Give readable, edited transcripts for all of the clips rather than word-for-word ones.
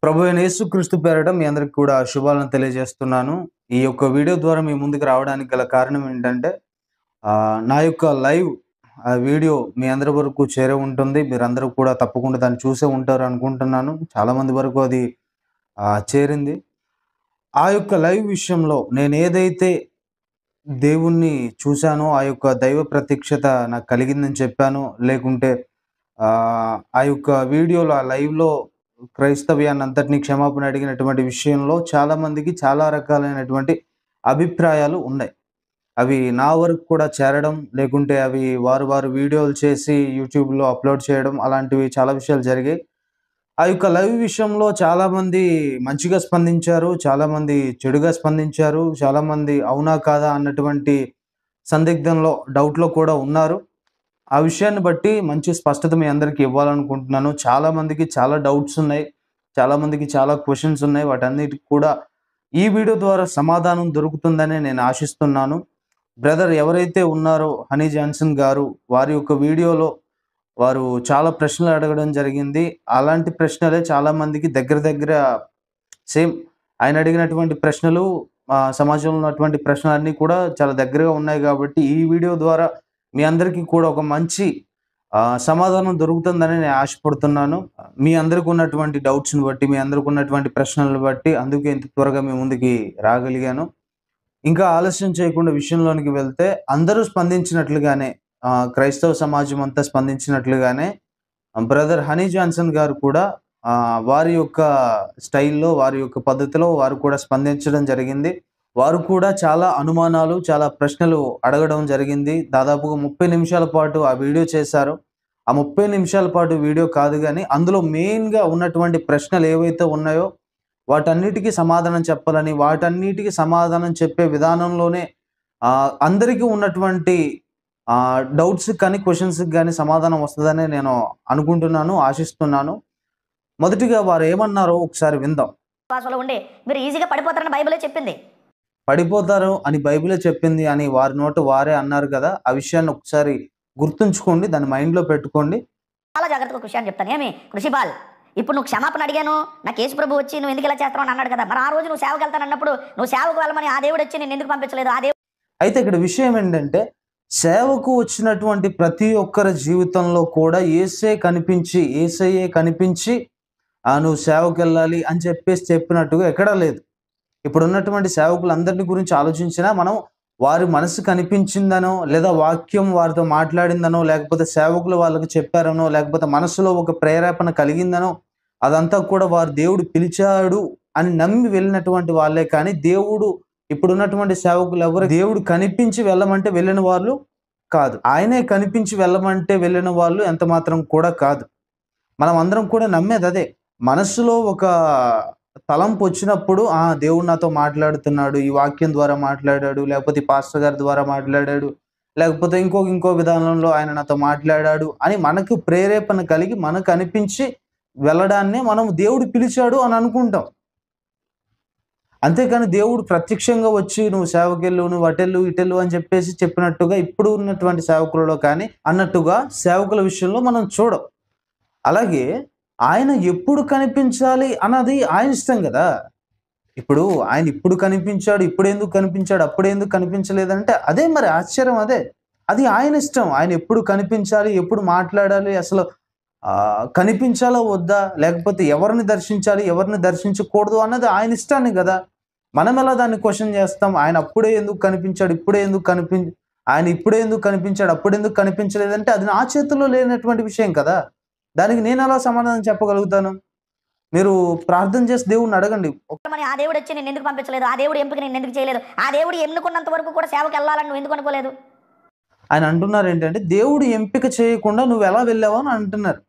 ప్రభువైన యేసుక్రీస్తు పేరట మీ అందరికి కూడా శుభాలను తెలియజేస్తున్నాను. ఈ యొక్క వీడియో ద్వారా మీ ముందుకు రావడానికి గల కారణం ఏంటంటే నా యొక్క లైవ్ వీడియో మీ అందరి వరకు చేరే ఉంటుంది. మీరందరూ కూడా తప్పకుండా దాన్ని చూసే ఉంటారు అనుకుంటున్నాను. చాలామంది వరకు అది చేరింది. ఆ యొక్క లైవ్ విషయంలో నేను ఏదైతే దేవుణ్ణి చూశానో, ఆ యొక్క దైవ ప్రత్యక్షత నాకు కలిగిందని చెప్పానో, లేకుంటే ఆ యొక్క వీడియోలో ఆ లైవ్‌లో క్రైస్తవ్యాన్నంతటిని క్షమాపణ అడిగినటువంటి విషయంలో చాలామందికి చాలా రకాలైనటువంటి అభిప్రాయాలు ఉన్నాయి. అవి నా వరకు కూడా చేరడం, లేకుంటే అవి వారు వీడియోలు చేసి యూట్యూబ్‌లో అప్‌లోడ్ చేయడం అలాంటివి చాలా విషయాలు జరిగాయి. ఆ యొక్క లైవ్ విషయంలో చాలామంది మంచిగా స్పందించారు. చాలామంది చెడుగా స్పందించారు. చాలామంది అవునా? కాదా? అన్నటువంటి సందిగ్ధంలో, డౌట్‌లో కూడా ఉన్నారు. ఆ విషయాన్ని బట్టి మంచి స్పష్టత మీ అందరికీ ఇవ్వాలనుకుంటున్నాను. చాలామందికి చాలా డౌట్స్ ఉన్నాయి. చాలామందికి చాలా క్వెషన్స్ ఉన్నాయి. వాటన్నిటికి కూడా ఈ వీడియో ద్వారా సమాధానం దొరుకుతుందని నేను ఆశిస్తున్నాను. బ్రదర్ ఎవరైతే ఉన్నారో హనీ జాన్సన్ గారు, వారి యొక్క వీడియోలో వారు చాలా ప్రశ్నలు అడగడం జరిగింది. అలాంటి ప్రశ్నలే చాలామందికి దగ్గర సేమ్ ఆయన అడిగినటువంటి ప్రశ్నలు సమాజంలో ఉన్నటువంటి ప్రశ్నలన్నీ కూడా చాలా దగ్గరగా ఉన్నాయి కాబట్టి ఈ వీడియో ద్వారా మీ అందరికీ కూడా ఒక మంచి సమాధానం దొరుకుతుందని నేను ఆశపడుతున్నాను. మీ అందరికి ఉన్నటువంటి డౌట్స్‌ని బట్టి, మీ అందరికి ఉన్నటువంటి ప్రశ్నలను బట్టి అందుకే ఇంత త్వరగా మీ ముందుకి రాగలిగాను. ఇంకా ఆలస్యం చేయకుండా విషయంలోనికి వెళ్తే అందరూ స్పందించినట్లుగానే క్రైస్తవ సమాజం అంతా స్పందించినట్లుగానే బ్రదర్ హనీ జాన్సన్ గారు కూడా వారి యొక్క స్టైల్‌లో, వారి యొక్క పద్ధతిలో వారు కూడా స్పందించడం జరిగింది. వారు కూడా చాలా అనుమానాలు, చాలా ప్రశ్నలు అడగడం జరిగింది. దాదాపుగా 30 నిమిషాల పాటు ఆ వీడియో చేశారు. ఆ 30 నిమిషాల పాటు వీడియో కాదు గానీ, అందులో మెయిన్‌గా ఉన్నటువంటి ప్రశ్నలు ఏవైతే ఉన్నాయో వాటన్నిటికి సమాధానం చెప్పాలని, వాటన్నిటికి సమాధానం చెప్పే విధానంలోనే అందరికీ ఉన్నటువంటి డౌట్స్‌కి కానీ, క్వెషన్స్‌కి గానీ సమాధానం వస్తదని నేను అనుకుంటున్నాను, ఆశిస్తున్నాను. మొదటిగా వారేమన్నారో ఒకసారి విందాం. విశ్వాసంలో ఉండి మీరు ఈజీగా పడిపోతారని బైబిలే చెప్పింది. పడిపోతారు అని బైబిలే చెప్పింది అని వారి నోట వారే అన్నారు కదా! ఆ విషయాన్ని ఒకసారి గుర్తుంచుకోండి. దాన్ని మైండ్‌లో పెట్టుకోండి. చాలా జాగ్రత్తగా ఒక విషయాన్ని చెప్తాను. ఏమి కృషిపాల్, ఇప్పుడు నువ్వు క్షమాపణ అడిగాను, నాకు యేసు ప్రభు వచ్చి నువ్వు ఎందుకు ఇలా చేస్తున్నావు అని అన్నాడు కదా! మరి ఆ రోజు నువ్వు సేవకు వెళ్తానన్నప్పుడు నువ్వు సేవకు వెళ్ళమని ఆ దేవుడు వచ్చి నిన్ను ఎందుకు పంపించలేదు? ఆ దేవుడు అయితే ఇక్కడ విషయం ఏంటంటే, సేవకు వచ్చినటువంటి ప్రతి ఒక్కరి జీవితంలో కూడా యేసయ్యే కనిపించి నువ్వు సేవకెళ్ళాలి అని చెప్పినట్టుగా ఎక్కడా లేదు. ఇప్పుడున్నటువంటి సేవకులందరిని గురించి ఆలోచించినా మనం వారి మనసు కనిపించిందనో, లేదా వాక్యం వారితో మాట్లాడిందనో, లేకపోతే సేవకులు వాళ్ళకి చెప్పారనో, లేకపోతే మనసులో ఒక ప్రేరేపణ కలిగిందనో, అదంతా కూడా వారు దేవుడు పిలిచాడు అని నమ్మి వెళ్ళినటువంటి వాళ్ళే కానీ, దేవుడు ఇప్పుడున్నటువంటి సేవకులు ఎవరు దేవుడు కనిపించి వెళ్ళమంటే వెళ్ళిన వాళ్ళు కాదు. ఆయనే కనిపించి వెళ్ళమంటే వెళ్ళిన వాళ్ళు ఎంత మాత్రం కూడా కాదు. మనం అందరం కూడా నమ్మేది అదే. మనస్సులో ఒక తలంపు వచ్చినప్పుడు దేవుడు నాతో మాట్లాడుతున్నాడు, ఈ వాక్యం ద్వారా మాట్లాడాడు, లేకపోతే ఈ పాస్టర్ గారి ద్వారా మాట్లాడాడు, లేకపోతే ఇంకో విధానంలో ఆయన నాతో మాట్లాడాడు అని మనకు ప్రేరేపణ కలిగి మనకు అనిపించి వెళ్ళడాన్నే మనం దేవుడు పిలిచాడు అని అనుకుంటాం. అంతేకాని దేవుడు ప్రత్యక్షంగా వచ్చి నువ్వు సేవకెళ్ళు, నువ్వు అటెళ్ళు, ఇటెళ్ళు అని చెప్పినట్టుగా ఇప్పుడు ఉన్నటువంటి సేవకులలో కానీ అన్నట్టుగా సేవకుల విషయంలో మనం చూడం. అలాగే ఆయన ఎప్పుడు కనిపించాలి అన్నది ఆయన ఇష్టం కదా! ఇప్పుడు ఆయన ఇప్పుడు కనిపించాడు, ఇప్పుడెందుకు కనిపించాడు, అప్పుడెందుకు కనిపించలేదంటే అదే మరి ఆశ్చర్యం అదే. అది ఆయన ఇష్టం. ఆయన ఎప్పుడు కనిపించాలి, ఎప్పుడు మాట్లాడాలి, అసలు కనిపించాలా వద్దా, లేకపోతే ఎవరిని దర్శించాలి, ఎవరిని దర్శించకూడదు అన్నది ఆయన ఇష్టాన్ని కదా! మనం ఎలా దాన్ని క్వెషన్ చేస్తాం? ఆయన అప్పుడే ఎందుకు కనిపించాడు, ఆయన ఇప్పుడే ఎందుకు కనిపించాడు, అప్పుడెందుకు కనిపించలేదంటే అది నా చేతుల్లో లేనటువంటి విషయం కదా! దానికి నేను ఎలా సమాధానం చెప్పగలుగుతాను? మీరు ప్రార్థన చేసి దేవుడిని అడగండి. ఆ దేవుడు వచ్చి నిన్ను ఎందుకు పంపించలేదు? ఆ దేవుడు ఎంపిక నిన్ను ఎందుకు చేయలేదు? ఆ దేవుడు ఎన్నుకున్నంత వరకు కూడా సేవకు వెళ్ళాలని నువ్వు ఎందుకు అనుకోలేదు? ఆయన అంటున్నారు ఏంటంటే, దేవుడు ఎంపిక చేయకుండా నువ్వు ఎలా వెళ్ళావు అని అంటున్నారు.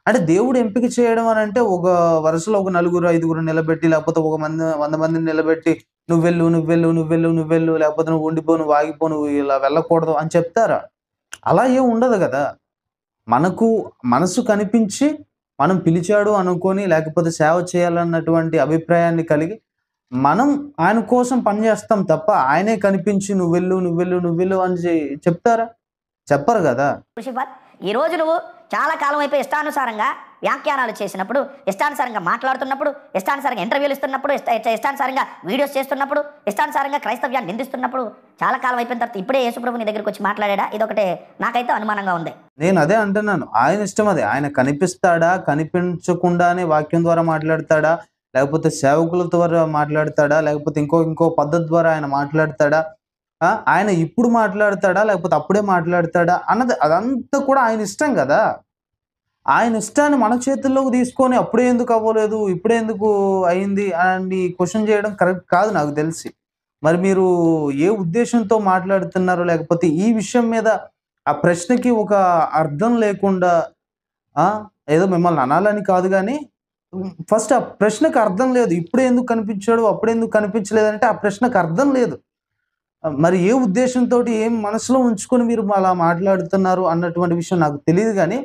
అంటే దేవుడు ఎంపిక చేయడం అని అంటే ఒక వరుసలో ఒక నలుగురు, ఐదుగురు నిలబెట్టి, లేకపోతే 100 మందిని నిలబెట్టి నువ్వెళ్ళు, లేకపోతే నువ్వు ఉండిపో, నువ్వు ఆగిపో, నువ్వు ఇలా వెళ్ళకూడదు అని చెప్తారా? అలా ఏం ఉండదు కదా! మనకు మనసు కనిపించి మనం పిలిచాడు అనుకోని, లేకపోతే సేవ చేయాలన్నటువంటి అభిప్రాయాన్ని కలిగి మనం ఆయన కోసం పనిచేస్తాం తప్ప, ఆయనే కనిపించి నువ్వెళ్ళు అని చెప్తారా? చెప్పరు కదా! కృషిపాల్, ఈ రోజు నువ్వు చాలా కాలం అయిపోయి ఇష్టానుసారంగా వ్యాఖ్యానాలు చేసినప్పుడు, ఇష్టానుసారంగా మాట్లాడుతున్నప్పుడు, ఇష్టానుసారంగా ఇంటర్వ్యూలు ఇస్తున్నప్పుడు, ఇష్టానుసారంగా వీడియోస్ చేస్తున్నప్పుడు, ఇష్టానుసారంగా క్రైస్తవ్యాన్ని నిందిస్తున్నప్పుడు చాలా కాలం అయిపోయిన తర్వాత ఇప్పుడే యేసుప్రభు నీ దగ్గరికి వచ్చి మాట్లాడా? ఇదొకటే నాకైతే అనుమానంగా ఉంది. నేను అదే అంటున్నాను. ఆయన ఇష్టం అది. ఆయన కనిపిస్తాడా? కనిపించకుండానే వాక్యం ద్వారా మాట్లాడతాడా? లేకపోతే సేవకుల ద్వారా మాట్లాడతాడా? లేకపోతే ఇంకో పద్ధతి ద్వారా ఆయన మాట్లాడతాడా? ఆయన ఇప్పుడు మాట్లాడతాడా? లేకపోతే అప్పుడే మాట్లాడతాడా? అన్నది అదంతా కూడా ఆయన ఇష్టం గదా! ఆయన ఇష్టాన్ని మన చేతుల్లోకి తీసుకొని అప్పుడే ఎందుకు అవ్వలేదు? ఇప్పుడే ఎందుకు అయింది? అని క్వెషన్ చేయడం కరెక్ట్ కాదు నాకు తెలిసి. మరి మీరు ఏ ఉద్దేశ్యంతో మాట్లాడుతున్నారో, లేకపోతే ఈ విషయం మీద ఆ ప్రశ్నకి ఒక అర్థం లేకుండా ఆ! ఏదో మిమ్మల్ని అనాలని కాదు గానీ, ఫస్ట్ ఆ ప్రశ్నకు అర్థం లేదు. ఇప్పుడే ఎందుకు కనిపించాడు? అప్పుడెందుకు కనిపించలేదంటే ఆ ప్రశ్నకు అర్థం లేదు. మరి ఏ ఉద్దేశంతోటి, ఏం మనసులో ఉంచుకొని మీరు అలా మాట్లాడుతున్నారు అన్నటువంటి విషయం నాకు తెలీదు గానీ,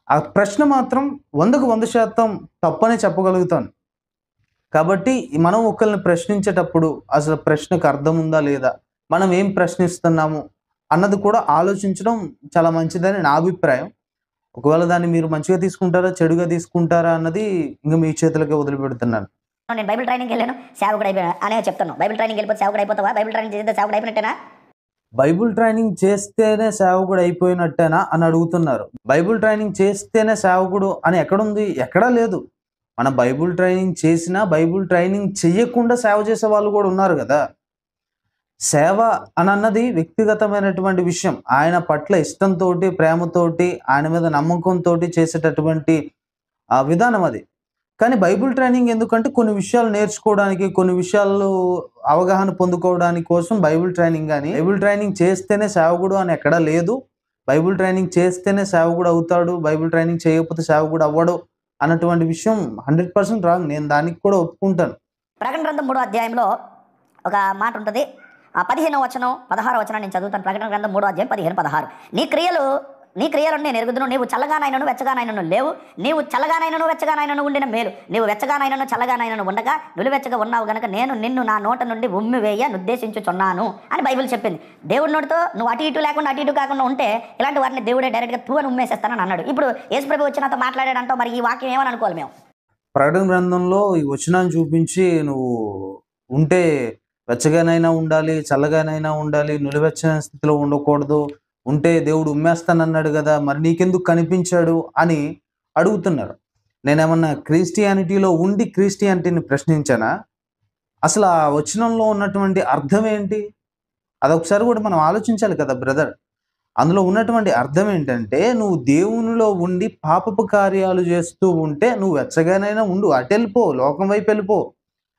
ఆ ప్రశ్న మాత్రం 100కు 100% తప్పనే చెప్పగలుగుతాను. కాబట్టి మనం ఒకళ్ళని ప్రశ్నించేటప్పుడు అసలు ప్రశ్నకు అర్థం ఉందా? లేదా? మనం ఏం ప్రశ్నిస్తున్నాము? అన్నది కూడా ఆలోచించడం చాలా మంచిదని నా అభిప్రాయం. ఒకవేళ దాన్ని మీరు మంచిగా తీసుకుంటారా? చెడుగా తీసుకుంటారా? అన్నది ఇంక మీ చేతులకే వదిలిపెడుతున్నాను. నేను బైబిల్ ట్రైనింగ్‌కి వెళ్ళాను, సేవకుడు అయిపోయాను అనే చెప్తున్నావు. బైబిల్ ట్రైనింగ్‌కి వెళ్ళిపోతే సేవకుడు అయిపోతావా? బైబిల్ ట్రైనింగ్ చేస్తే సేవకుడు అయిపోయినట్టేనా? బైబిల్ ట్రైనింగ్ చేస్తేనే సేవకుడు అయిపోయినట్టేనా అని అడుగుతున్నారు. బైబిల్ ట్రైనింగ్ చేస్తేనే సేవకుడు అని ఎక్కడుంది? ఎక్కడా లేదు. మన బైబిల్ ట్రైనింగ్ చేసినా, బైబిల్ ట్రైనింగ్ చెయ్యకుండా సేవ చేసే వాళ్ళు కూడా ఉన్నారు గదా! సేవ అనన్నది వ్యక్తిగతమైనటువంటి విషయం. ఆయన పట్ల ఇష్టంతోటి, ప్రేమతోటి, ఆయన మీద నమ్మకంతోటి చేసేటటువంటి విధానం అది. కానీ బైబిల్ ట్రైనింగ్ ఎందుకంటే కొన్ని విషయాలు నేర్చుకోవడానికి, కొన్ని విషయాలు అవగాహన పొందుకోవడానికి కోసం బైబిల్ ట్రైనింగ్ గాని, బైబిల్ ట్రైనింగ్ చేస్తేనే సేవకుడు అని ఎక్కడా లేదు. బైబిల్ ట్రైనింగ్ చేస్తేనే సేవకుడు అవుతాడు. బైబిల్ ట్రైనింగ్ చేయకపోతే సేవకుడు అవ్వడు అన్నటువంటి విషయం 100% రాంగ్. నేను దానికి కూడా ఒప్పుకుంటాను. ప్రకటన గ్రంథం 3వ అధ్యాయంలో ఒక మాట ఉంటది. 15వ వచనం, 16వ వచనం నేను చదువుతాను. ప్రకటన గ్రంథం 3వ అధ్యాయం 15, 16. నీ క్రియలను నేను ఎరుగుదును. నీవు చల్లగానైనను వెచ్చగానైనను లేవు. నీవు చల్లగానైనను వెచ్చగానైనను ఉండిన మేలు. నీవు వెచ్చగానైనను చల్లగానైనను ఉండగా నులివెచ్చగా ఉన్నావు గనక నేను నిన్ను నా నోట నుండి ఉమ్మివేయ నిర్దేశించుచున్నాను అని బైబిల్ చెప్పింది. దేవుడి నోటితో నువ్వు అటు ఇటు లేకుండా, అటు ఇటు కాకుండా ఉంటే ఇలాంటి వారిని దేవుడే డైరెక్ట్గా తూ అని ఉమ్మేసేస్తానని అన్నాడు. ఇప్పుడు యేసుప్రభు వచ్చి నాతో మాట్లాడాడంటో మరి ఈ వాక్యం ఏమని అనుకోవాలి మేము? ప్రకటన గ్రంథంలో ఈ వచనాన్ని చూపించి నువ్వు ఉంటే వెచ్చగానైనా ఉండాలి, చల్లగానైనా ఉండాలి, నులివెచ్చని స్థితిలో ఉండకూడదు. ఉంటే దేవుడు ఉమ్మేస్తానన్నాడు గదా! మరి నీకెందుకు కనిపించాడు అని అడుగుతున్నారు. నేనేమన్నా క్రిస్టియానిటీలో ఉండి క్రిస్టియానిటీని ప్రశ్నించానా? అసలు ఆ వచనంలో ఉన్నటువంటి అర్థం ఏంటి? అదొకసారి కూడా మనం ఆలోచించాలి కదా బ్రదర్. అందులో ఉన్నటువంటి అర్థం ఏంటంటే, నువ్వు దేవునిలో ఉండి పాపపు కార్యాలు చేస్తూ ఉంటే నువ్వు వెచ్చగానైనా ఉండు. అటెళ్ళిపో, లోకం వైపు వెళ్ళిపో.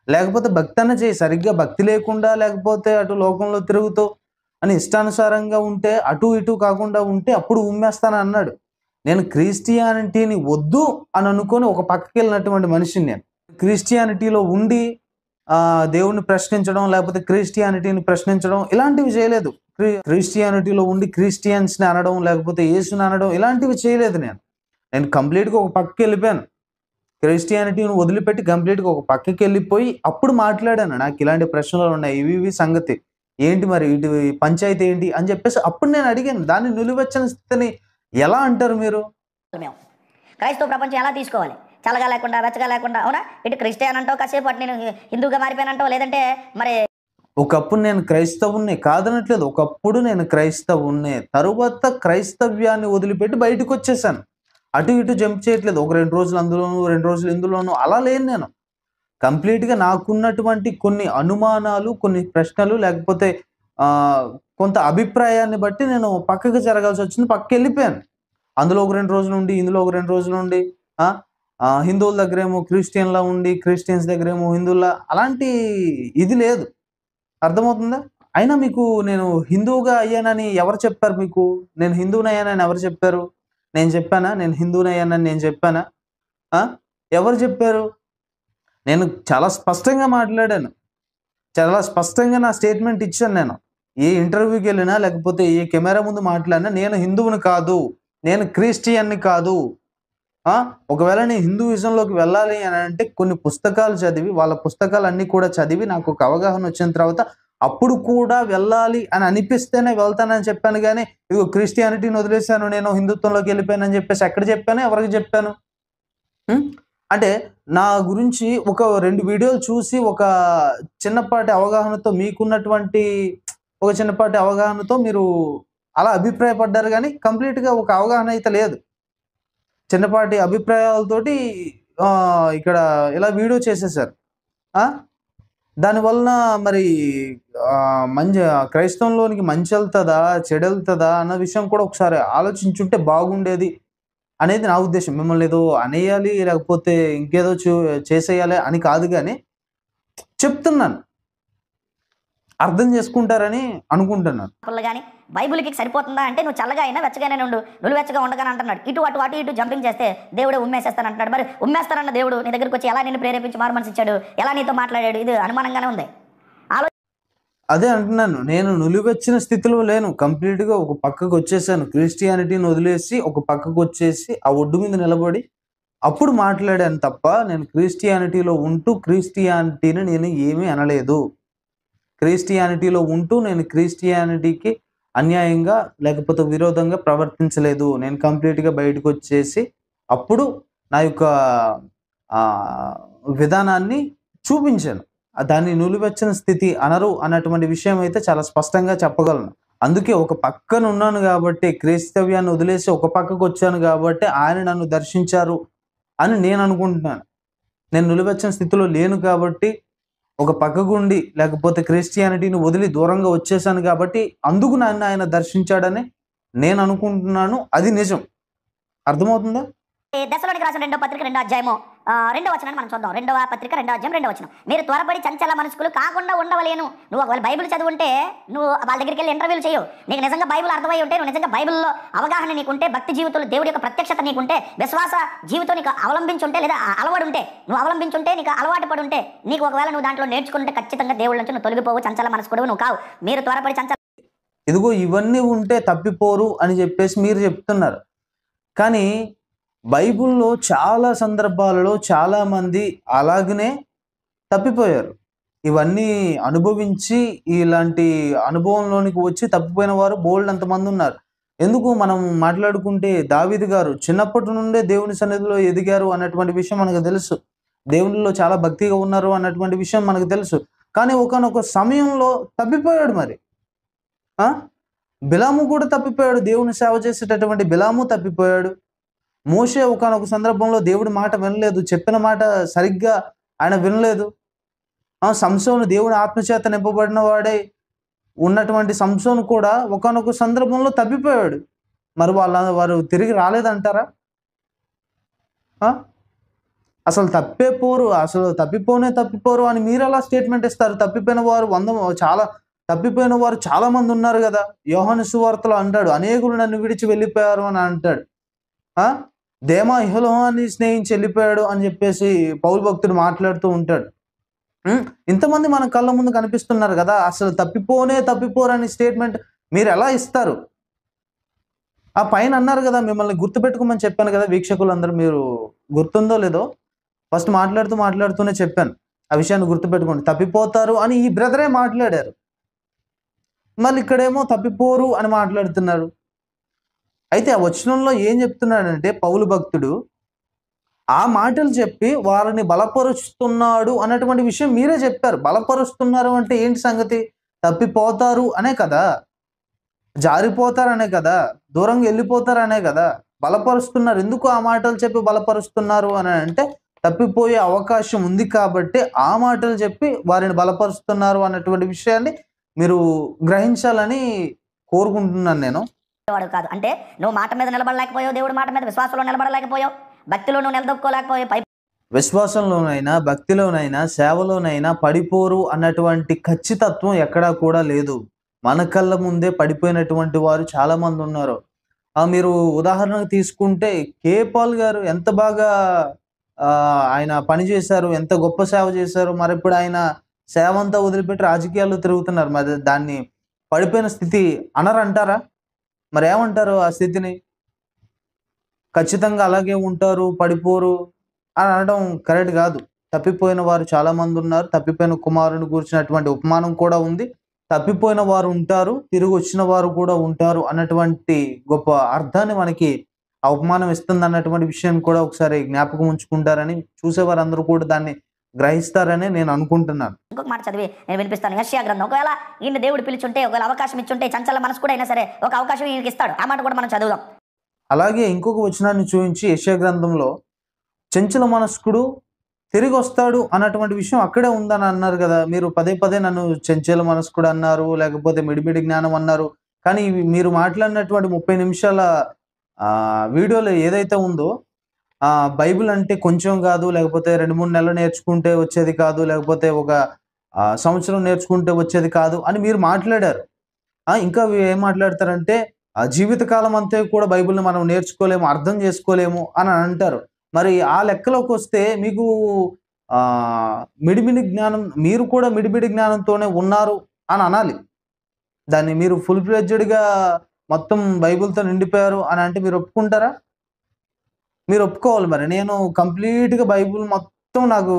లేకపోతే భక్తన్న చేయి. సరిగ్గా భక్తి లేకుండా, లేకపోతే అటు లోకంలో తిరుగుతూ అని ఇష్టానుసారంగా ఉంటే, అటు ఇటు కాకుండా ఉంటే అప్పుడు ఉమ్మేస్తానన్నాడు. నేను క్రిస్టియానిటీని వద్దు అని అనుకొని ఒక పక్కకెళ్ళినటువంటి మనిషిని నేను. క్రిస్టియానిటీలో ఉండి దేవుడిని ప్రశ్నించడం, లేకపోతే క్రిస్టియానిటీని ప్రశ్నించడం ఇలాంటివి చేయలేదు. క్రిస్టియానిటీలో ఉండి క్రిస్టియన్స్‌ని అనడం, లేకపోతే యేసుని అనడం ఇలాంటివి చేయలేదు నేను. నేను కంప్లీట్‌గా ఒక పక్కకెళ్ళిపోయాను. క్రిస్టియానిటీని వదిలిపెట్టి కంప్లీట్‌గా ఒక పక్కకెళ్ళిపోయి అప్పుడు మాట్లాడాను. నాకు ఇలాంటి ప్రశ్నలు ఉన్నాయి. ఇవి సంగతి. ఏంటి మరి ఇటు పంచాయతీ ఏంటి అని చెప్పేసి అప్పుడు నేను అడిగాను. దాన్ని నిలువెచ్చని స్థితిని ఎలా అంటారు మీరు? మేము క్రైస్తవ ప్రపంచం ఎలా తీసుకోవాలి? చల్లగా లేకుండా, వెచ్చగా లేకుండా, అవునా? ఇటు క్రిస్టియన్ అంటావు, కాసేపు అటు నేను హిందూగా మారిపోయానంటావు, లేదంటే మరి ఒకప్పుడు నేను క్రైస్తవున్నే కాదనట్లేదు. ఒకప్పుడు నేను క్రైస్తవున్నే. తరువాత క్రైస్తవ్యాన్ని వదిలిపెట్టి బయటకొచ్చేసాను. అటు ఇటు జంప్ చేయట్లేదు. ఒక 2 రోజులు అందులోను, 2 రోజులు ఇందులోను అలా లేను నేను. కంప్లీట్‌గా నాకున్నటువంటి కొన్ని అనుమానాలు, కొన్ని ప్రశ్నలు లేకపోతే కొంత అభిప్రాయాన్ని బట్టి నేను పక్కకి జరగాల్సొచ్చింది. పక్కకెళ్ళిపోయాను. అందులో ఒక 2 రోజులుండి, ఇందులో ఒక 2 రోజులుండి హిందువుల దగ్గరేమో క్రిస్టియన్‌లా ఉండి, క్రిస్టియన్స్ దగ్గరేమో హిందువుల్లా అలాంటి ఇది లేదు. అర్థమవుతుందా? అయినా మీకు నేను హిందువుగా అయ్యానని ఎవరు చెప్పారు మీకు? నేను హిందువునయ్యానని ఎవరు చెప్పారు? నేను చెప్పానా? నేను హిందువునయ్యానని నేను చెప్పానా? ఎవరు చెప్పారు? నేను చాలా స్పష్టంగా మాట్లాడాను. చాలా స్పష్టంగా నా స్టేట్మెంట్ ఇచ్చాను నేను. ఏ ఇంటర్వ్యూకెళ్ళినా లేకపోతే ఏ కెమెరా ముందు మాట్లాడినా నేను హిందువుని కాదు. నేను క్రిస్టియన్‌ని కాదు. ఒకవేళ నేను హిందూయిజంలోకి వెళ్ళాలి అని అంటే కొన్ని పుస్తకాలు చదివి, వాళ్ళ పుస్తకాలన్నీ కూడా చదివి నాకు ఒక అవగాహన వచ్చిన తర్వాత అప్పుడు కూడా వెళ్ళాలి అని అనిపిస్తేనే వెళ్తానని చెప్పాను గానీ, ఇదిగో క్రిస్టియానిటీని వదిలేసాను, నేను హిందుత్వంలోకి వెళ్ళిపోయానని చెప్పేసి ఎక్కడ చెప్పాను? ఎవరికి చెప్పాను? హ్మ్. అంటే నా గురించి ఒక 2 వీడియోలు చూసి ఒక చిన్నపాటి అవగాహనతో మీకున్నటువంటి ఒక చిన్నపాటి అవగాహనతో మీరు అలా అభిప్రాయపడ్డారు గానీ, కంప్లీట్‌గా ఒక అవగాహన అయితే లేదు. చిన్నపాటి అభిప్రాయాలతోటి ఇక్కడ ఇలా వీడియో చేసేసారు. ఆ! దానివలన మరి క్రైస్తవంలోనికి మంచెళ్తదా? చెడెళ్తదా? అన్న విషయం కూడా ఒకసారి ఆలోచించుంటే బాగుండేది అనేది నా ఉద్దేశ్యం. మిమ్మల్ని ఏదో అనేయాలి, లేకపోతే ఇంకేదో చేసేయాలి అని కాదు గానీ, చెప్తున్నాను. అర్థం చేసుకుంటారని అనుకుంటున్నాను. పుల్ల గాని బైబిల్‌కి సరిపోతుందా అంటే నువ్వు చల్లగా అయినా వెచ్చగానే ఉండు. నులివెచ్చగా ఉండగాని అంటున్నాడు. అటు ఇటు జంపింగ్ చేస్తే దేవుడే ఉమ్మేసేస్తాను అంటున్నాడు. మరి ఉమ్మేస్తానన్న దేవుడు నీ దగ్గరికి వచ్చి ఎలా నిన్ను ప్రేరేపించి మారు మనసు ఇచ్చాడు? ఎలా నీతో మాట్లాడాడు? ఇది అనుమానంగానే ఉంది. అదే అంటున్నాను. నేను నులివెచ్చిన స్థితిలో లేను. కంప్లీట్‌గా ఒక పక్కకొచ్చేసాను. క్రిస్టియానిటీని వదిలేసి ఒక పక్కకొచ్చేసి ఆ ఒడ్డు మీద నిలబడి అప్పుడు మాట్లాడాను తప్ప, నేను క్రిస్టియానిటీలో ఉంటూ క్రిస్టియానిటీని నేను ఏమీ అనలేదు. క్రిస్టియానిటీలో ఉంటూ నేను క్రిస్టియానిటీకి అన్యాయంగా లేకపోతే విరోధంగా ప్రవర్తించలేదు. నేను కంప్లీట్‌గా బయటకొచ్చేసి అప్పుడు నా యొక్క ఆహ్, విధానాన్ని చూపించాను. దాన్ని నులివెచ్చని స్థితి అనరు అన్నటువంటి విషయం అయితే చాలా స్పష్టంగా చెప్పగలను. అందుకే ఒక పక్కన ఉన్నాను గాబట్టే, క్రైస్తవ్యాన్ని వదిలేసి ఒక పక్కకొచ్చాను గాబట్టే ఆయన నన్ను దర్శించారు అని నేను అనుకుంటున్నాను. నేను నిలువెచ్చని స్థితిలో లేను కాబట్టి, ఒక పక్కగుండి లేకపోతే క్రిస్టియానిటీని వదిలి దూరంగా వచ్చేసాను కాబట్టి, అందుకు నన్ను ఆయన దర్శించాడని నేను అనుకుంటున్నాను. అది నిజం. అర్థమవుతుందా? దశలోనికి రాసిన రెండో పత్రిక రెండో అధ్యాయము రెండో వచనాన్ని మనం చూద్దాం. రెండవ పత్రిక రెండో అధ్యాయం రెండో వచనం. మీరు త్వరపడి చంచల మనస్కులు కాకుండా ఉండవలేను. నువ్వు ఒకవేళ బైబిల్ చదువుంటే నువ్వు వాళ్ళ దగ్గరికి వెళ్ళి ఇంటర్వ్యూలు చేయవు. నీకు నిజంగా బైబిల్ అర్థమై ఉంటే, నువ్వు నిజంగా బైబిల్లో అవగాహన నీకుంటే, భక్తి జీవితంలో దేవుడి యొక్క ప్రత్యక్షత నీకుంటే, విశ్వాస జీవితం నీకు అవలంబించుంటే, లేదా అలవాటు ఉంటే, నువ్వు అవలంబించుంటే, నీకు అలవాటు పడి ఉంటే, నీకు ఒకవేళ నువ్వు దాంట్లో నేర్చుకుంటే ఖచ్చితంగా దేవుడి నుంచి నువ్వు తొలగిపోవు, చంచల మనస్కుడు నువ్వు కావు. మీరు త్వరపడి చంచల ఇదిగో ఇవన్నీ ఉంటే తప్పిపోరు అని చెప్పేసి మీరు చెప్తున్నారు. కానీ బైబిల్‌లో చాలా సందర్భాలలో చాలామంది అలాగనే తప్పిపోయారు. ఇవన్నీ అనుభవించి ఇలాంటి అనుభవంలోనికి వచ్చి తప్పిపోయిన వారు బోలెడంత మందున్నారు. ఎందుకు మనం మాట్లాడుకుంటే దావీదు గారు చిన్నప్పటి నుండే దేవుని సన్నిధిలో ఎదిగారు అన్నటువంటి విషయం మనకు తెలుసు. దేవునిలో చాలా భక్తిగా ఉన్నారు అన్నటువంటి విషయం మనకు తెలుసు. కానీ ఒకానొక సమయంలో తప్పిపోయాడు మరి. ఆ! బిలాము కూడా తప్పిపోయాడు. దేవుని సేవ చేసేటటువంటి బిలాము తప్పిపోయాడు. మోషే ఒకానొక సందర్భంలో దేవుడి మాట వినలేదు. చెప్పిన మాట సరిగ్గా ఆయన వినలేదు. సంసోను దేవుని ఆత్మచేత నింపబడిన వాడై ఉన్నటువంటి సంసోను కూడా ఒకానొక సందర్భంలో తప్పిపోయాడు. మరి వారు తిరిగి రాలేదంటారా? ఆ! అసలు తప్పిపోరు అని మీరెలా స్టేట్మెంట్ ఇస్తారు? తప్పిపోయిన వారు చాలా మంది ఉన్నారు గదా! యోహాను సువార్తలో అంటాడు, అనేకులు నన్ను విడిచి వెళ్ళిపోయారు అని అంటాడు. ఆ! దేమా ఇహలోకాన్ని స్నేహించి వెళ్ళిపోయాడు అని చెప్పేసి పౌలు భక్తుడు మాట్లాడుతూ ఉంటాడు. ఇంతమంది మన కళ్ళ ముందు కనిపిస్తున్నారు గదా! అసలు తప్పిపోరు అని స్టేట్మెంట్ మీరెలా ఇస్తారు? ఆ పైన అన్నారు గదా! మిమ్మల్ని గుర్తుపెట్టుకోమని చెప్పాను గదా! వీక్షకులందరూ మీరు గుర్తుందో లేదో ఫస్ట్ మాట్లాడుతూనే చెప్పాను. ఆ విషయాన్ని గుర్తుపెట్టుకోండి. తప్పిపోతారు అని ఈ బ్రదరే మాట్లాడారు. మళ్ళీ ఇక్కడేమో తప్పిపోరు అని మాట్లాడుతున్నారు. అయితే ఆ వచనంలో ఏం చెప్తున్నాడంటే పౌలు భక్తుడు, ఆ మాటలు చెప్పి వారిని బలపరుస్తున్నాడు అన్నటువంటి విషయం మీరే చెప్పారు. బలపరుస్తున్నారు అంటే ఏంటి సంగతి? తప్పిపోతారు అనే కదా! జారిపోతారనే కదా! దూరంగా ఎళ్ళిపోతారనే కదా! బలపరుస్తున్నారు. ఎందుకు ఆ మాటలు చెప్పి బలపరుస్తున్నారు అని అంటే, తప్పిపోయే అవకాశం ఉంది కాబట్టి ఆ మాటలు చెప్పి వారిని బలపరుస్తున్నారు అన్నటువంటి విషయాన్ని మీరు గ్రహించాలని కోరుకుంటున్నాను నేను. వాడు కాదు. అంటే నువ్వు మాట మీద నిలబడలేకపోయావు, దేవుడి మాట మీద విశ్వాసంలో నిలబడలేకపోయావు, భక్తిలో నువ్వు నిలదొక్కోలేకపోయావు. విశ్వాసంలోనైనా, భక్తిలోనైనా, సేవలోనైనా పడిపోరు అన్నటువంటి ఖచ్చితత్వం ఎక్కడా కూడా లేదు. మన కళ్ళ ముందే పడిపోయినటువంటి వారు చాలా మందున్నారు. మీరు ఉదాహరణకు తీసుకుంటే 'కే. పాల్' గారు ఎంత బాగా ఆయన పని చేశారు. ఎంత గొప్ప సేవ చేశారు. మరిప్పుడు ఆయన సేవంతా వదిలిపెట్టి రాజకీయాల్లో తిరుగుతున్నారు. మరి దాన్ని పడిపోయిన స్థితి అనరంటారా? మరేమంటారు ఆ స్థితిని? ఖచ్చితంగా అలాగే ఉంటారు, పడిపోరు అని అనడం కరెక్ట్ గాదు. తప్పిపోయిన వారు చాలా మందున్నారు. తప్పిపోయిన కుమారుని గూర్చినటువంటి ఉపమానం కూడా ఉంది. తప్పిపోయిన వారు ఉంటారు, తిరిగి వచ్చిన వారు కూడా ఉంటారు అన్నటువంటి గొప్ప అర్థాన్ని మనకి అవమానం ఇస్తుంది అన్నటువంటి విషయాన్ని కూడా ఒకసారి జ్ఞాపకం ఉంచుకుంటారని, చూసేవారందరూ కూడా దాన్ని గ్రహిస్తారని నేను అనుకుంటున్నాను. ఇంకొక మాట చదివి నేను వినిపిస్తాను. యెషయా గ్రంథం. ఒకవేళ ఈయన దేవుడు పిలుచుంటే, ఒకవేళ అవకాశం ఇచ్చుంటే, చంచల మనసు కూడా అయినా సరే ఒక అవకాశం ఈయనకి ఇస్తాడు. ఆ మాట కూడా మనం చదువుదాం. అలాగే ఇంకొక వచనాన్ని చూపించి యెషయా గ్రంథంలో చెంచల మనస్కుడు తిరిగి వస్తాడు అన్నటువంటి విషయం అక్కడే ఉందని అన్నారు కదా. మీరు పదే పదే నన్ను చెంచల మనస్కుడు అన్నారు, లేకపోతే మిడిమిడి జ్ఞానం అన్నారు. కానీ ఇవి మీరు మాట్లాడినటువంటి 30 నిమిషాల వీడియోలో ఏదైతే ఉందో, బైబిల్ అంటే కొంచెం కాదు, లేకపోతే 2, 3 నెలలు నేర్చుకుంటే వచ్చేది కాదు, లేకపోతే ఒక సంవత్సరం నేర్చుకుంటే వచ్చేది కాదు అని మీరు మాట్లాడారు. ఇంకా ఏం మాట్లాడతారంటే జీవితకాలం అంతా కూడా బైబిల్‌ని మనం నేర్చుకోలేము, అర్థం చేసుకోలేము అని అంటారు. మరి ఆ లెక్కలోకి వస్తే మీకు మిడిమిడి జ్ఞానం, మీరు కూడా మిడిమిడి జ్ఞానంతోనే ఉన్నారు అని అనాలి. దాన్ని మీరు ఫుల్ ఫ్లెడ్జ్డ్‌గా మొత్తం బైబిల్‌తో నిండిపోయారు అని అంటే మీరు ఒప్పుకుంటారా? మీరు ఒప్పుకోవాలి మరి. నేను కంప్లీట్‌గా బైబిల్ మొత్తం నాకు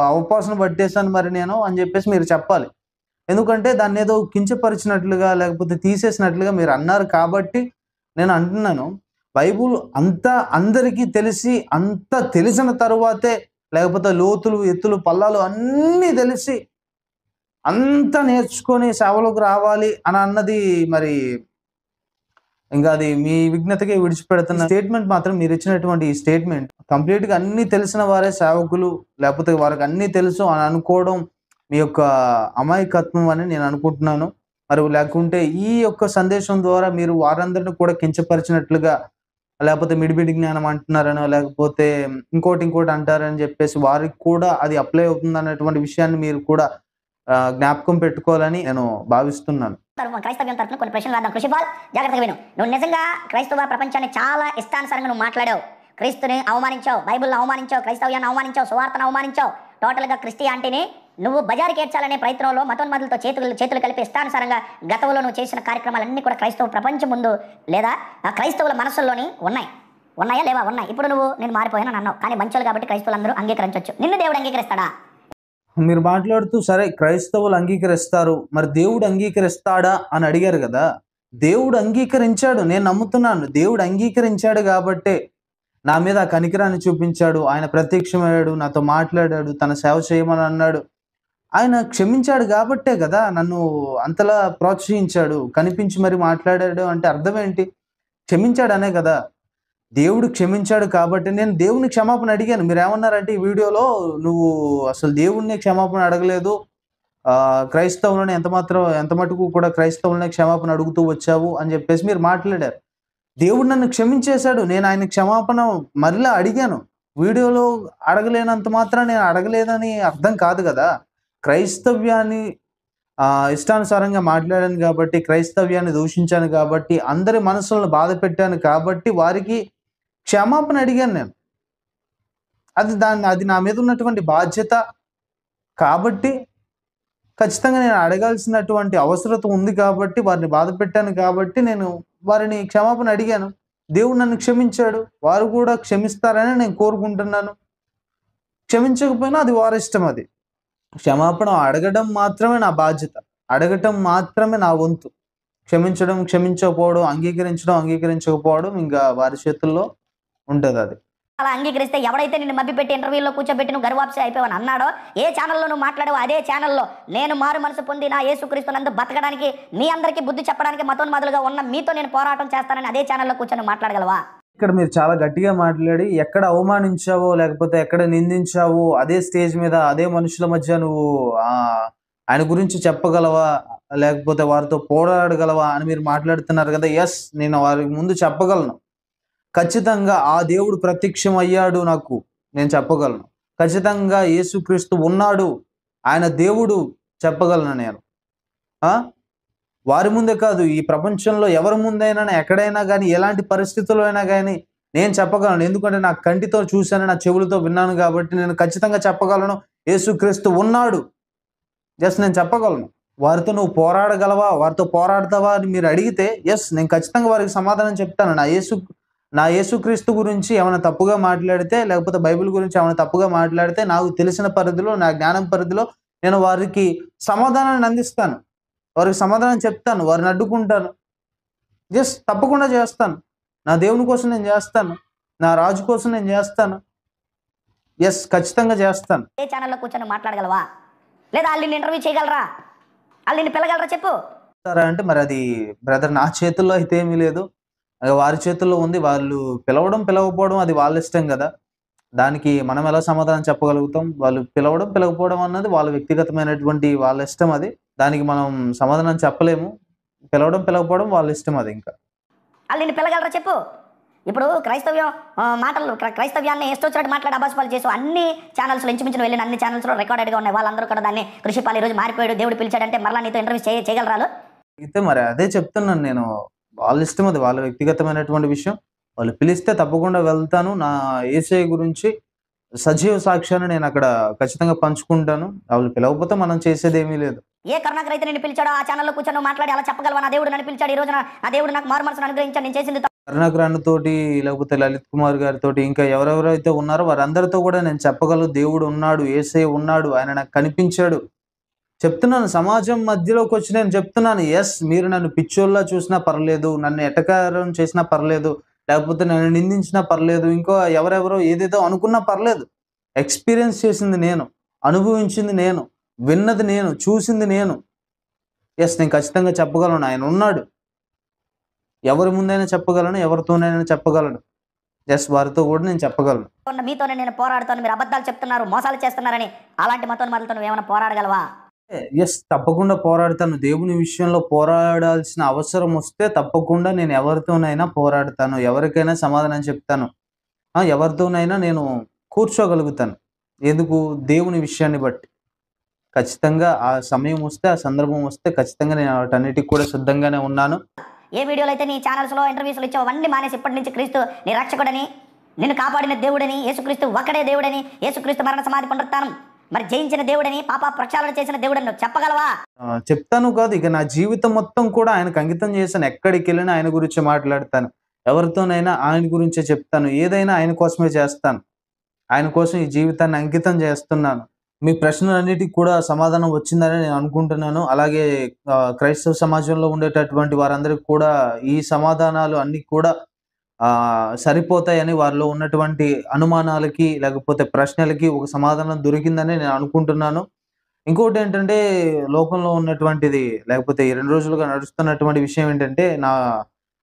అవపోసన పట్టేసాను మరి నేను అని చెప్పేసి మీరు చెప్పాలి. ఎందుకంటే దాన్నేదో కించపరిచినట్లుగా, లేకపోతే తీసేసినట్లుగా మీరు అన్నారు కాబట్టి నేను అంటున్నాను. బైబిల్ అంతా అందరికీ తెలిసి, అంతా తెలిసిన తరువాతే, లేకపోతే లోతులు, ఎత్తులు, పల్లాలు అన్నీ తెలిసి, అంతా నేర్చుకొని సేవలోకి రావాలి అని అన్నది మరి ఇంకా అది మీ విజ్ఞతకే విడిచిపెడుతున్న స్టేట్మెంట్ మాత్రం, మీరు ఇచ్చినటువంటి ఈ స్టేట్మెంట్ కంప్లీట్‌గా అన్నీ తెలిసిన వారే సేవకులు, లేకపోతే వారికి అన్నీ తెలుసు అని అనుకోవడం మీ యొక్క అమాయకత్వం అని నేను అనుకుంటున్నాను. మరి లేకుంటే ఈ యొక్క సందేశం ద్వారా మీరు వారందరిని కూడా కించపరిచినట్లుగా, లేకపోతే మిడిమిడి జ్ఞానం అంటున్నారనో, లేకపోతే ఇంకోటి అంటారని చెప్పేసి వారికి కూడా అది అప్లై అవుతుందన్నటువంటి విషయాన్ని మీరు కూడా జ్ఞాపకం పెట్టుకోవాలని నేను భావిస్తున్నాను. క్రైస్తవ్యం తరపున కొన్ని ప్రశ్నలు రాద్దాం. కృషిపాల్, జాగ్రత్తగా విను. నువ్వు నిజంగా క్రైస్తవ ప్రపంచాన్ని చాలా ఇష్టానుసారంగా నువ్వు మాట్లాడావు. క్రీస్తుని అవమానించావు, బైబిల్ని అవమానించావు, క్రైస్తవ్యాన్ని అవమానించావు, సువార్తను అవమానించావు. టోటల్గా క్రిస్టియానిటీని నువ్వు బజారుకి ఏడ్చాలనే ప్రయత్నంలో మతోన్మాదులతో చేతులు కలిపి ఇష్టానుసారంగా గతంలో నువ్వు చేసిన కార్యక్రమాలన్నీ కూడా క్రైస్తవ ప్రపంచం ముందు, లేదా ఆ క్రైస్తవుల మనసుల్లోని ఉన్నాయా లేవా? ఉన్నాయి. ఇప్పుడు నువ్వు నేను మారిపోయాను అన్నావు. కానీ మంచోళ్ళు కాబట్టి క్రైస్తవులందరూ అంగీకరించవచ్చు. నిన్ను దేవుడు అంగీకరిస్తాడా? మీరు మాట్లాడుతూ సరే క్రైస్తవులు అంగీకరిస్తారు, మరి దేవుడు అంగీకరిస్తాడా అని అడిగారు కదా. దేవుడు అంగీకరించాడు, నేను నమ్ముతున్నాను. దేవుడు అంగీకరించాడు కాబట్టే నా మీద ఆ కనికరాన్ని చూపించాడు. ఆయన ప్రత్యక్షమయ్యాడు, నాతో మాట్లాడాడు, తన సేవ చేయమని అన్నాడు. ఆయన క్షమించాడు కాబట్టే కదా నన్ను అంతలా ప్రోత్సహించాడు, కనిపించి మరి మాట్లాడాడు. అంటే అర్థం ఏంటి? క్షమించాడనే కదా. దేవుడు క్షమించాడు కాబట్టి నేను దేవుని క్షమాపణ అడిగాను. మీరేమన్నారంటే ఈ వీడియోలో, నువ్వు అసలు దేవుడిని క్షమాపణ అడగలేదు, క్రైస్తవులను ఎంత మటుకు కూడా క్రైస్తవులనే క్షమాపణ అడుగుతూ వచ్చావు అని చెప్పేసి మీరు మాట్లాడారు. దేవుడు నన్ను క్షమించేశాడు, నేను ఆయన క్షమాపణ మరలా అడిగాను. వీడియోలో అడగలేనంత మాత్రం నేను అడగలేదని అర్థం కాదు కదా. క్రైస్తవ్యాన్ని ఇష్టానుసారంగా మాట్లాడాను కాబట్టి, క్రైస్తవ్యాన్ని దూషించాను కాబట్టి, అందరి మనసులను బాధ పెట్టాను కాబట్టి వారికి క్షమాపణ అడిగాను నేను. అది నా మీద ఉన్నటువంటి బాధ్యత కాబట్టి, ఖచ్చితంగా నేను అడగాల్సినటువంటి అవసరత ఉంది కాబట్టి, వారిని బాధ పెట్టాను కాబట్టి నేను వారిని క్షమాపణ అడిగాను. దేవుడు నన్ను క్షమించాడు, వారు కూడా క్షమిస్తారని నేను కోరుకుంటున్నాను. క్షమించకపోయినా అది వారి ఇష్టం. అది క్షమాపణ అడగడం మాత్రమే నా బాధ్యత, అడగటం మాత్రమే నా వంతు. క్షమించడం, క్షమించకపోవడం, అంగీకరించకపోవడం ఇంకా వారి చేతుల్లో ఉంటుంది. అది అలా అంగీకరిస్తే ఎవడైతే నిన్ను మభ్యపెట్టి ఇంటర్వ్యూలో కూర్చోబెట్టి నువ్వు గర్వాప్సి అయిపోయావని అన్నాడో, ఏ ఛానల్లో నువ్వు మాట్లాడావో అదే ఛానల్లో నేను మారు మనసు పొంది నా యేసుక్రీస్తునందు బతకడానికి, మీ అందరికీ బుద్ధి చెప్పడానికి మతోన్మాదులుగా ఉన్న మీతో నేను పోరాటం చేస్తానని అదే ఛానల్లో కూర్చొని మాట్లాడగలవా? ఇక్కడ మీరు చాలా గట్టిగా మాట్లాడి ఎక్కడ అవమానించావో, లేకపోతే ఎక్కడ నిందించావో అదే స్టేజ్ మీద అదే మనుషుల మధ్య నువ్వు ఆయన గురించి చెప్పగలవా, లేకపోతే వారితో పోరాడగలవా అని మీరు మాట్లాడుతున్నారు కదా. ఎస్, నేను వారికి ముందు చెప్పగలను. ఖచ్చితంగా ఆ దేవుడు ప్రత్యక్షం అయ్యాడు నాకు, నేను చెప్పగలను. ఖచ్చితంగా యేసుక్రీస్తు ఉన్నాడు, ఆయన దేవుడు చెప్పగలను నేను. వారి ముందే కాదు, ఈ ప్రపంచంలో ఎవరి ముందైనా, ఎక్కడైనా కానీ, ఎలాంటి పరిస్థితుల్లో అయినా కానీ నేను చెప్పగలను. ఎందుకంటే నా కంటితో చూశాను, నా చెవులతో విన్నాను కాబట్టి నేను ఖచ్చితంగా చెప్పగలను, యేసుక్రీస్తు ఉన్నాడు. ఎస్, నేను చెప్పగలను. వారితో నువ్వు పోరాడగలవా, వారితో పోరాడతావా అని మీరు అడిగితే ఎస్, నేను ఖచ్చితంగా వారికి సమాధానం చెప్తాను. నా యేసుక్రీస్తు గురించి ఏమైనా తప్పుగా మాట్లాడితే, లేకపోతే బైబిల్ గురించి ఏమైనా తప్పుగా మాట్లాడితే, నాకు తెలిసిన పరిధిలో, నా జ్ఞానం పరిధిలో నేను వారికి సమాధానాన్ని అందిస్తాను. వారికి సమాధానం చెప్తాను, వారిని అడ్డుకుంటాను. తప్పకుండా చేస్తాను. నా దేవుని కోసం నేను చేస్తాను. నా రాజు కోసం నేను చేస్తాను. ఖచ్చితంగా చేస్తాను. ఏ ఛానల్లో కూర్చొని మాట్లాడగలవా? లేదా వాళ్ళని ఇంటర్వ్యూ చేయగలరా? వాళ్ళని పిలగలరా చెప్పు? అంటే మరి అది బ్రదర్ నా చేతుల్లో అయితే ఏమీ లేదు. వారి చేతుల్లో ఉంది. వాళ్ళు పిలవడం, పిలవకపోవడం అది వాళ్ళ ఇష్టం గదా! దానికి మనం ఎలా సమాధానం చెప్పగలుగుతాం? వాళ్ళు పిలవడం, పిలవకపోవడం అన్నది వాళ్ళ వ్యక్తిగతమైనటువంటి వాళ్ళ ఇష్టం అది. దానికి మనం సమాధానం చెప్పలేము. పిలవడం, పిలవకపోవడం వాళ్ళ ఇష్టం అది ఇంకా. వాళ్ళని పిలగలరా చెప్పు? ఇప్పుడు క్రైస్తవ్యాన్ని ఇష్టొచ్చినట్టు మాట్లాడి అబాస్పాలు చేసి అన్ని ఛానల్స్లో ఇంచుమించును వెళ్ళిన అన్ని ఛానల్స్లో రికార్డెడ్గా ఉన్నాయి. వాళ్ళందరూ కూడా దాన్ని కృషిపాలు ఈరోజు మారిపోయాడు, దేవుడు పిలిచాడంటే మరలా నీతో ఇంటర్వ్యూ చేయగలరా? అయితే మరి అదే చెప్తున్నాను నేను. వాళ్ళ ఇష్టం అది. వాళ్ళ వ్యక్తిగతమైనటువంటి విషయం. వాళ్ళు పిలిస్తే తప్పకుండా వెళ్తాను. నా యేసయ్య గురించి సజీవ సాక్ష్యాన్ని నేనక్కడ ఖచ్చితంగా పంచుకుంటాను. వాళ్ళు పిలవకపోతే మనం చేసేదేమీ లేదు. ఏ కరుణాకర్ అయితే నిన్ను పిలిచాడో ఆ ఛానల్లో కూర్చొని నువ్వు మాట్లాడి అలా చెప్పగలవా? నా దేవుడు నన్ను పిలిచాడు, ఈ రోజున నా దేవుడు నాకు మారు మనసును అనుగ్రహించాడు, నేను చేసింది కరుణాకర్ అన్నతోటి, లేకపోతే లలిత్ కుమార్ గారితోటి, ఇంకా ఎవరెవరైతే ఉన్నారో వారందరితో కూడా నేను చెప్పగలను. దేవుడు ఉన్నాడు, యేసయ్య ఉన్నాడు, ఆయన నాకు కనిపించాడు. చెప్తున్నాను, సమాజం మధ్యలోకొచ్చి నేను చెప్తున్నాను. మీరు నన్ను పిచ్చోల్లా చూసినా పర్లేదు, నన్ను ఎటకారం చేసినా పర్లేదు, లేకపోతే నన్ను నిందించినా పర్లేదు, ఇంకో ఎవరెవరో ఏదేదో అనుకున్నా పర్లేదు. ఎక్స్‌పీరియన్స్ చేసింది నేను, అనుభవించింది నేను, విన్నది నేను, చూసింది నేను. నేను ఖచ్చితంగా చెప్పగలను. ఆయన ఉన్నాడు. ఎవరి ముందైనా చెప్పగలను, ఎవరితోనైనా చెప్పగలను. వారితో కూడా నేను చెప్పగలను. మీతోనే నేను పోరాడుతాను, మీరు అబద్ధాలు చెప్తున్నారు, మోసాలు చేస్తున్నారని అలాంటి మతోన్మాదులతో నువ్వేమైనా పోరాడగలవా? తప్పకుండా పోరాడతాను. దేవుని విషయంలో పోరాడాల్సిన అవసరం వస్తే తప్పకుండా నేను ఎవరితోనైనా పోరాడతాను. ఎవరికైనా సమాధానం చెప్తాను. ఎవరితోనైనా నేను కూర్చోగలుగుతాను. ఎందుకు? దేవుని విషయాన్ని బట్టి. ఖచ్చితంగా ఆ సమయం వస్తే, ఆ సందర్భం వస్తే ఖచ్చితంగా నేను వాటన్నిటికి కూడా సిద్ధంగానే ఉన్నాను. ఏ వీడియోలో అయితే నీ ఛానల్స్లో ఇంటర్వ్యూస్లో ఇచ్చావు అవన్నీ మానేసి ఇప్పటి నుంచి క్రీస్తు నీ రక్షకుడని, నిన్ను కాపాడిన దేవుడని, యేసుక్రీస్తు ఒకడే దేవుడని, యేసుక్రీస్తు మరణ సమాధి పునరుత్థానం మరి జయించిన దేవుడని, పాప ప్రక్షాళన చేసిన దేవుడని నువ్వు చెప్పగలవా? చెప్తాను కాదు, ఇక నా జీవితం మొత్తం కూడా ఆయనకు అంకితం చేశాను. ఎక్కడికి వెళ్ళినా ఆయన గురించి మాట్లాడతాను. ఎవరితోనైనా ఆయన గురించే చెప్తాను. ఏదైనా ఆయన కోసమే చేస్తాను. ఆయన కోసం ఈ జీవితాన్ని అంకితం చేస్తున్నాను. మీ ప్రశ్నలన్నిటికి కూడా సమాధానం వచ్చిందని నేను అనుకుంటున్నాను. అలాగే క్రైస్తవ సమాజంలో ఉండేటటువంటి వారందరికీ కూడా ఈ సమాధానాలు అన్నీ కూడా సరిపోతాయని, వారిలో ఉన్నటువంటి అనుమానాలకి లేకపోతే ప్రశ్నలకి ఒక సమాధానం దొరికిందని నేను అనుకుంటున్నాను. ఇంకోటి ఏంటంటే, లోకంలో ఉన్నటువంటిది లేకపోతే ఈ 2 రోజులుగా నడుస్తున్నటువంటి విషయం ఏంటంటే, నా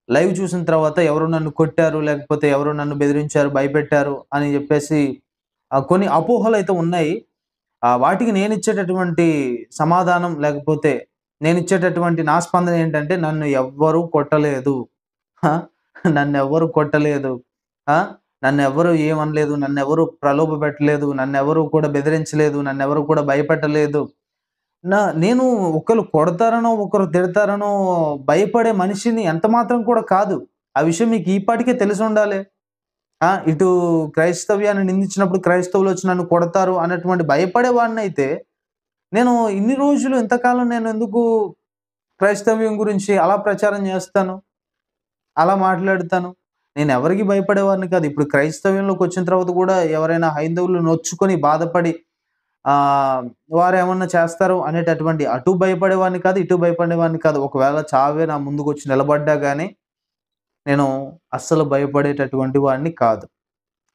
లైవ్ చూసిన తర్వాత ఎవరో నన్ను కొట్టారు, లేకపోతే ఎవరో నన్ను బెదిరించారు, భయపెట్టారు అని చెప్పేసి కొన్ని అపోహలైతే ఉన్నాయి. వాటికి నేనిచ్చేటటువంటి సమాధానం లేకపోతే నేనిచ్చేటటువంటి నా స్పందన ఏంటంటే, నన్ను ఎవ్వరూ కొట్టలేదు. నన్నెవ్వరు కొట్టలేదు. నన్నెవ్వరు ఏమనలేదు. నన్నెవరు ప్రలోభపెట్టలేదు. నన్నెవరు కూడా బెదిరించలేదు. నన్నెవరు కూడా భయపెట్టలేదు. నేను ఒకళ్ళు కొడతారనో, ఒకరు తిడతారనో భయపడే మనిషిని ఎంత మాత్రం కూడా కాదు. ఆ విషయం మీకు ఈపాటికే తెలిసుండాలి. ఇటు క్రైస్తవ్యాన్ని నిందించినప్పుడు క్రైస్తవులు వచ్చి నన్ను కొడతారు అన్నటువంటి భయపడేవాడినైతే, నేను ఇన్ని రోజులు ఇంతకాలం నేను ఎందుకు క్రైస్తవ్యం గురించి అలా ప్రచారం చేస్తాను, అలా మాట్లాడుతాను? నేను ఎవరికీ భయపడేవాడిని కాదు. ఇప్పుడు క్రైస్తవ్యంలోకి వచ్చిన తర్వాత కూడా ఎవరైనా హైందవులు నొచ్చుకొని బాధపడి వారేమన్నా చేస్తారు అనేటటువంటి అటు భయపడేవాడిని కాదు, ఇటు భయపడేవాడిని కాదు. ఒకవేళ చావే నా ముందుకొచ్చి నిలబడ్డా గానీ నేను అస్సలు భయపడేటటువంటి వాడిని కాదు.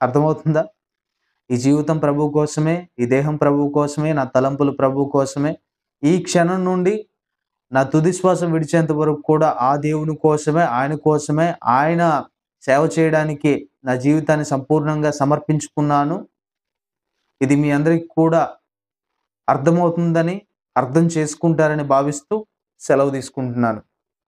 అర్థమవుతుందా? ఈ జీవితం ప్రభువు కోసమే, ఈ దేహం ప్రభువు కోసమే, నా తలంపులు ప్రభువు కోసమే. ఈ క్షణం నుండి నా తుది శ్వాస విడిచేంత వరకు కూడా ఆ దేవుని కోసమే, ఆయన కోసమే, ఆయన సేవ చేయడానికి నా జీవితాన్ని సంపూర్ణంగా సమర్పించుకున్నాను. ఇది మీ అందరికి కూడా అర్థమవుతుందని, అర్థం చేసుకుంటారని భావిస్తూ సెలవు తీసుకుంటున్నాను.